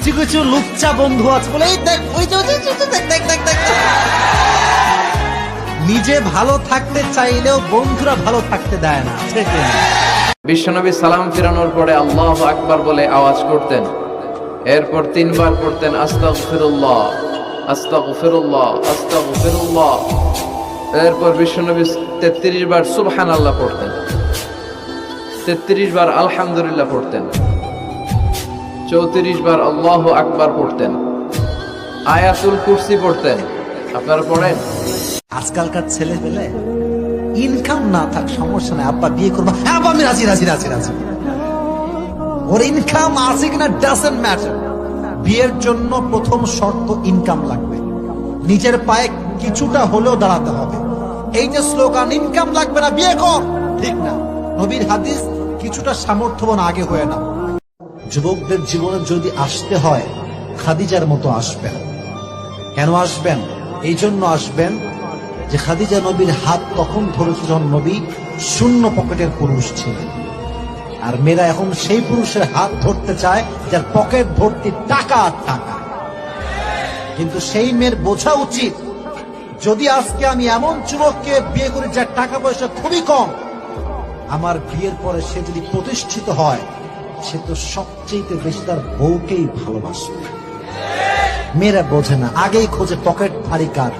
কিছু কিছু লুচ্চা বন্ধু আছে বলে, এই দেখ ওই যে দেখ দেখ দেখ দেখ। নিজে ভালো থাকতে চাইলেও বন্ধুরা ভালো থাকতে দেয় না, ঠিক না? বিশ্বনবী সালাম ফিরানোর পরে আল্লাহু আকবার বলে আওয়াজ করতেন, এরপর 3 বার পড়তেন আস্তাগফিরুল্লাহ আস্তাগফিরুল্লাহ আস্তাগফিরুল্লাহ। এরপর বিশ্বনবী 33 বার সুবহানাল্লাহ পড়তেন, 33 বার আলহামদুলিল্লাহ পড়তেন, 34 বার আল্লাহু আকবার পড়তেন, আয়াতুল কুরসি পড়তেন। আপনারা পড়েন? আজকালকার ছেলে পেলে ইনকাম না থাক সমস্যা নাই, আব্বা বিয়ে করবো, হ্যাঁ আব্বা আমি রাজি রাজি রাজি রাজি। ওর ইনকাম আছে কিনা ডাজন্ট ম্যাটার, বিয়ের জন্য প্রথম শর্ত ইনকাম লাগবে, নিজের পায়ে কিছুটা হলেও দাঁড়াতে হবে। এই যে স্লোগান ইনকাম লাগবে না বিয়ে কর, ঠিক না। নবীর হাদিস কিছুটা সামর্থ্যবান আগে হয়ে না। যুবকদের জীবনে যদি আসতে হয় খাদিজার মতো আসবেন। কেন আসবেন? এই জন্য আসবেন যে খাদিজা নবীর হাত তখন ধরেছে যখন নবী শূন্য পকেটের পুরুষ ছিলেন, আর মেয়েরা এখন সেই পুরুষের হাত ধরতে চায় যার পকেট ভর্তি টাকা আর টাকা। কিন্তু সেই মেয়ের বোঝা উচিত, যদি আজকে আমি এমন যুবককে বিয়ে করি যার টাকা পয়সা খুবই কম, আমার বিয়ের পরে সে যদি প্রতিষ্ঠিত হয়, সে তো সবচেয়ে বেশি তার বউকেই ভালোবাসবে। মেয়েরা বোঝে না, আগেই খোঁজে পকেট ভারী কাজ।